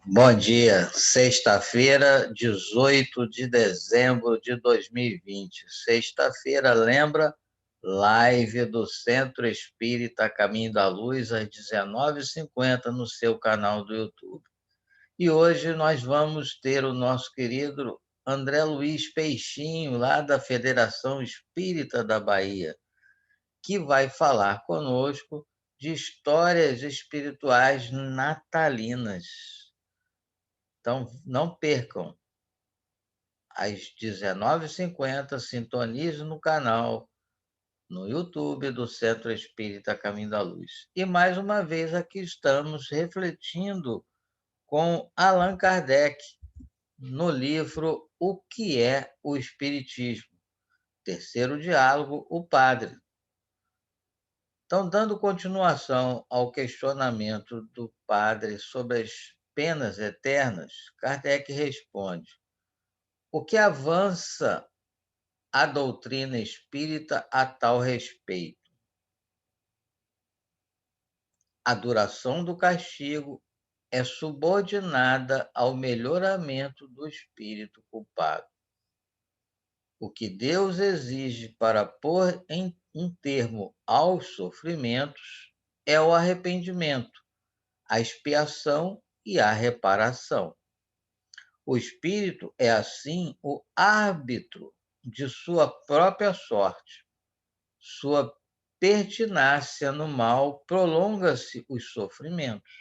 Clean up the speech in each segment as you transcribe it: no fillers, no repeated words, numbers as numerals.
Bom dia, sexta-feira, 18 de dezembro de 2020. Sexta-feira, lembra? Live do Centro Espírita Caminho da Luz, às 19h50, no seu canal do YouTube. E hoje nós vamos ter o nosso querido André Luiz Peixinho, lá da Federação Espírita da Bahia, que vai falar conosco de histórias espirituais natalinas. Então, não percam. Às 19h50, sintonize no canal, no YouTube do Centro Espírita Caminho da Luz. E, mais uma vez, aqui estamos refletindo com Allan Kardec, no livro O que é o Espiritismo? Terceiro diálogo, o Padre. Então, dando continuação ao questionamento do Padre sobre as penas eternas, Kardec responde: o que avança a doutrina espírita a tal respeito? A duração do castigo é subordinada ao melhoramento do espírito culpado. O que Deus exige para pôr em um termo aos sofrimentos é o arrependimento, a expiação e a reparação. O espírito é, assim, o árbitro de sua própria sorte. Sua pertinácia no mal prolonga-se os sofrimentos.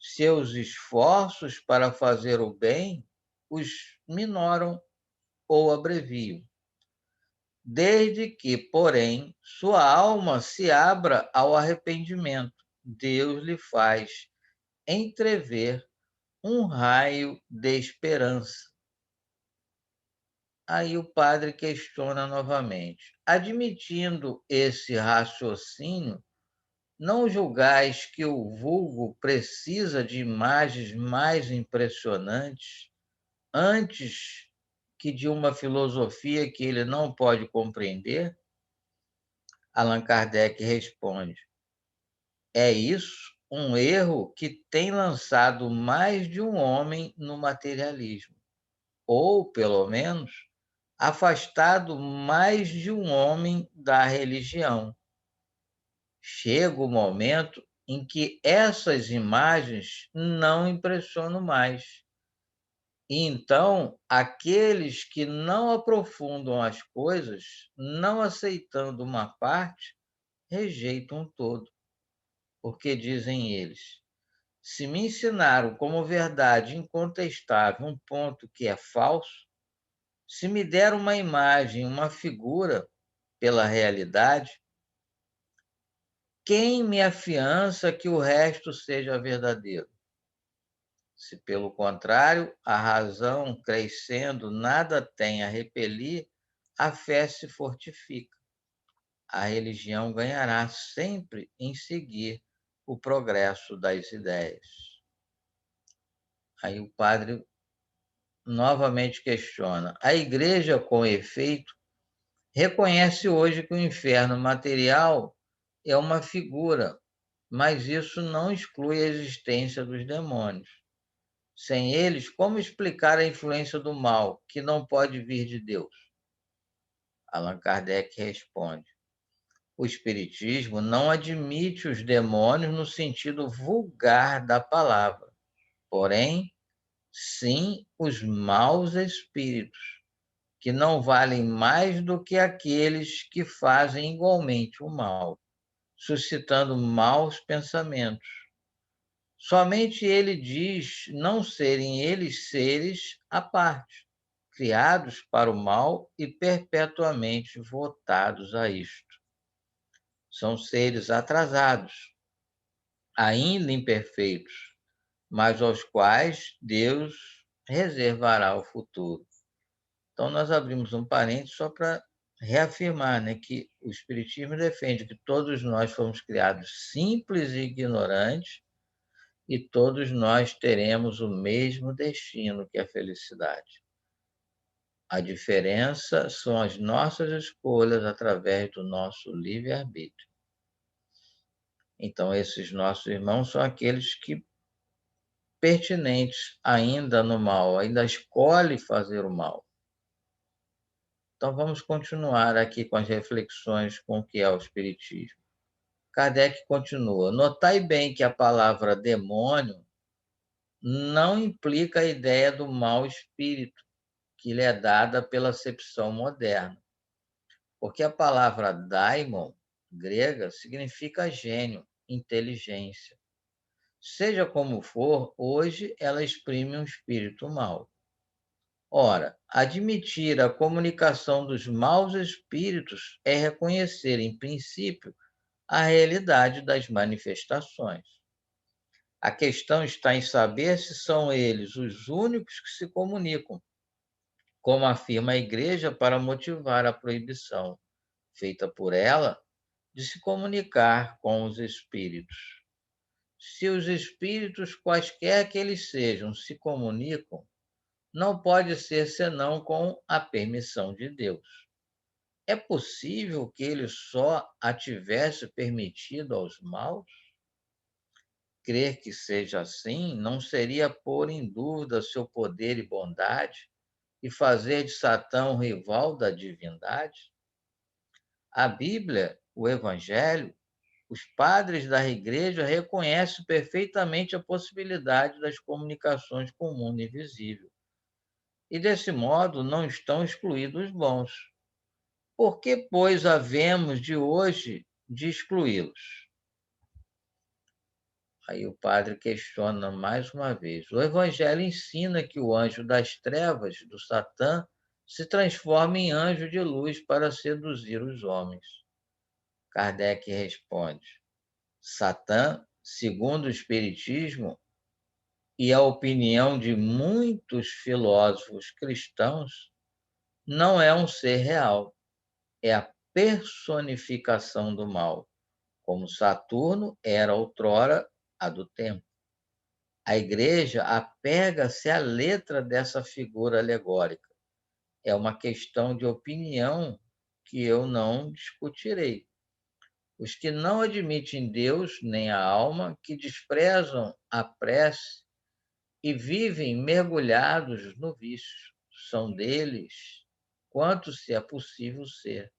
Seus esforços para fazer o bem os minoram ou abreviam. Desde que, porém, sua alma se abra ao arrependimento, Deus lhe faz entrever um raio de esperança. Aí o padre questiona novamente: admitindo esse raciocínio, não julgais que o vulgo precisa de imagens mais impressionantes antes que de uma filosofia que ele não pode compreender? Allan Kardec responde: é isso um erro que tem lançado mais de um homem no materialismo, ou, pelo menos, afastado mais de um homem da religião. Chega o momento em que essas imagens não impressionam mais. E então, aqueles que não aprofundam as coisas, não aceitando uma parte, rejeitam o todo. Porque, dizem eles, se me ensinaram como verdade incontestável um ponto que é falso, se me deram uma imagem, uma figura pela realidade, quem me afiança que o resto seja verdadeiro? Se, pelo contrário, a razão crescendo nada tem a repelir, a fé se fortifica. A religião ganhará sempre em seguir o progresso das ideias. Aí o padre novamente questiona: a Igreja, com efeito, reconhece hoje que o inferno material é uma figura, mas isso não exclui a existência dos demônios. Sem eles, como explicar a influência do mal, que não pode vir de Deus? Allan Kardec responde: o Espiritismo não admite os demônios no sentido vulgar da palavra, porém, sim os maus espíritos, que não valem mais do que aqueles que fazem igualmente o mal, suscitando maus pensamentos. Somente ele diz não serem eles seres à parte, criados para o mal e perpetuamente votados a isto. São seres atrasados, ainda imperfeitos, mas aos quais Deus reservará o futuro. Então, nós abrimos um parênteses só para reafirmar, né, que o Espiritismo defende que todos nós fomos criados simples e ignorantes e todos nós teremos o mesmo destino, que é a felicidade. A diferença são as nossas escolhas através do nosso livre-arbítrio. Então, esses nossos irmãos são aqueles que pertinentes ainda no mal, ainda escolhe fazer o mal. Então vamos continuar aqui com as reflexões com o que é o Espiritismo. Kardec continua: notai bem que a palavra demônio não implica a ideia do mau espírito, que lhe é dada pela acepção moderna. Porque a palavra daimon, grega, significa gênio, inteligência. Seja como for, hoje ela exprime um espírito mau. Ora, admitir a comunicação dos maus espíritos é reconhecer, em princípio, a realidade das manifestações. A questão está em saber se são eles os únicos que se comunicam, como afirma a Igreja, para motivar a proibição feita por ela de se comunicar com os espíritos. Se os espíritos, quaisquer que eles sejam, se comunicam, não pode ser senão com a permissão de Deus. É possível que ele só a tivesse permitido aos maus? Crer que seja assim não seria pôr em dúvida seu poder e bondade e fazer de Satã um rival da divindade? A Bíblia, o Evangelho, os padres da Igreja reconhecem perfeitamente a possibilidade das comunicações com o mundo invisível. E, desse modo, não estão excluídos os bons. Por que, pois, havemos de hoje de excluí-los? Aí o padre questiona mais uma vez. O Evangelho ensina que o anjo das trevas, do Satã, se transforma em anjo de luz para seduzir os homens. Kardec responde: Satã, segundo o Espiritismo e a opinião de muitos filósofos cristãos, não é um ser real, é a personificação do mal, como Saturno era outrora a do tempo. A Igreja apega-se à letra dessa figura alegórica. É uma questão de opinião que eu não discutirei. Os que não admitem Deus nem a alma, que desprezam a prece e vivem mergulhados no vício, são deles quanto se é possível ser.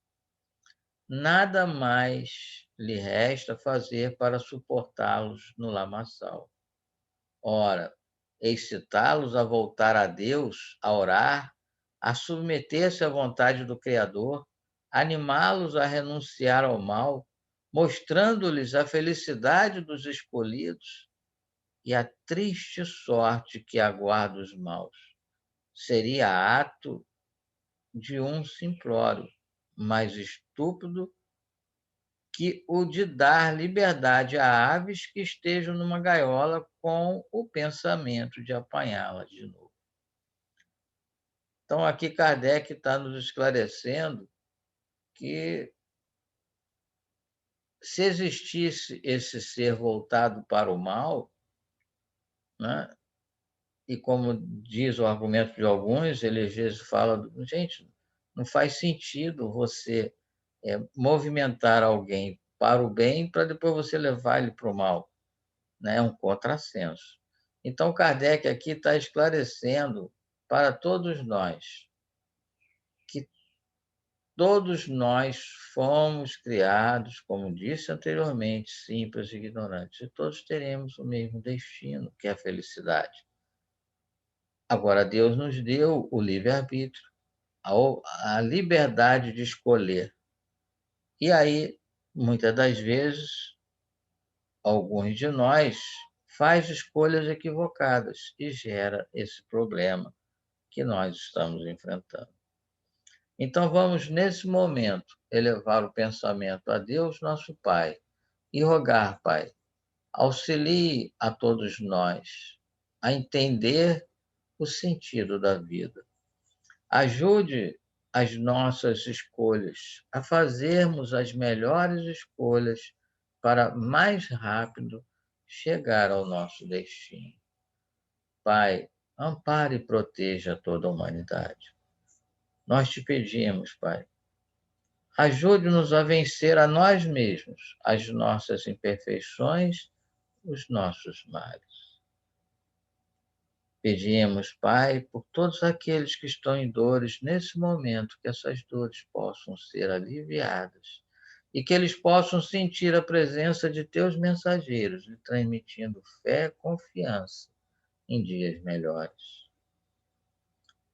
Nada mais lhe resta fazer para suportá-los no lamaçal. Ora, excitá-los a voltar a Deus, a orar, a submeter-se à vontade do Criador, animá-los a renunciar ao mal, mostrando-lhes a felicidade dos escolhidos e a triste sorte que aguarda os maus. Seria ato de um simplório, mais estúpido que o de dar liberdade a aves que estejam numa gaiola com o pensamento de apanhá-la de novo. Então, aqui Kardec está nos esclarecendo que se existisse esse ser voltado para o mal, né, e como diz o argumento de alguns, ele às vezes fala, gente, não faz sentido você movimentar alguém para o bem para depois você levar ele para o mal. Né? É um contrassenso. Então, Kardec aqui está esclarecendo para todos nós que todos nós fomos criados, como disse anteriormente, simples e ignorantes, e todos teremos o mesmo destino, que é a felicidade. Agora, Deus nos deu o livre-arbítrio, a liberdade de escolher. E aí, muitas das vezes, alguns de nós faz escolhas equivocadas e gera esse problema que nós estamos enfrentando. Então, vamos, nesse momento, elevar o pensamento a Deus, nosso Pai, e rogar, Pai, auxilie a todos nós a entender o sentido da vida. Ajude as nossas escolhas a fazermos as melhores escolhas para mais rápido chegar ao nosso destino. Pai, ampare e proteja toda a humanidade. Nós te pedimos, Pai, ajude-nos a vencer a nós mesmos, as nossas imperfeições, os nossos males. Pedimos, Pai, por todos aqueles que estão em dores nesse momento, que essas dores possam ser aliviadas e que eles possam sentir a presença de teus mensageiros, lhe transmitindo fé e confiança em dias melhores.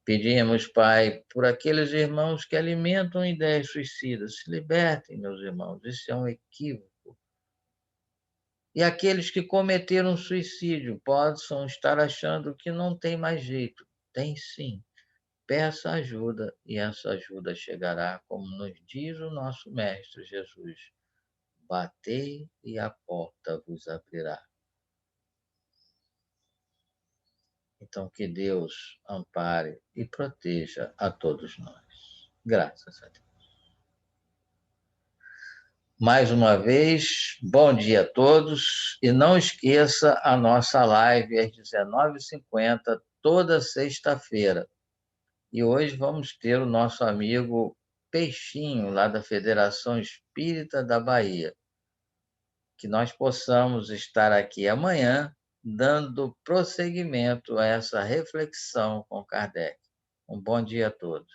Pedimos, Pai, por aqueles irmãos que alimentam ideias suicidas, se libertem, meus irmãos, isso é um equívoco. E aqueles que cometeram suicídio possam estar achando que não tem mais jeito. Tem sim. Peça ajuda e essa ajuda chegará, como nos diz o nosso Mestre Jesus: batei e a porta vos abrirá. Então, que Deus ampare e proteja a todos nós. Graças a Deus. Mais uma vez, bom dia a todos e não esqueça a nossa live às 19h50, toda sexta-feira. E hoje vamos ter o nosso amigo Peixinho, lá da Federação Espírita da Bahia. Que nós possamos estar aqui amanhã dando prosseguimento a essa reflexão com Kardec. Um bom dia a todos.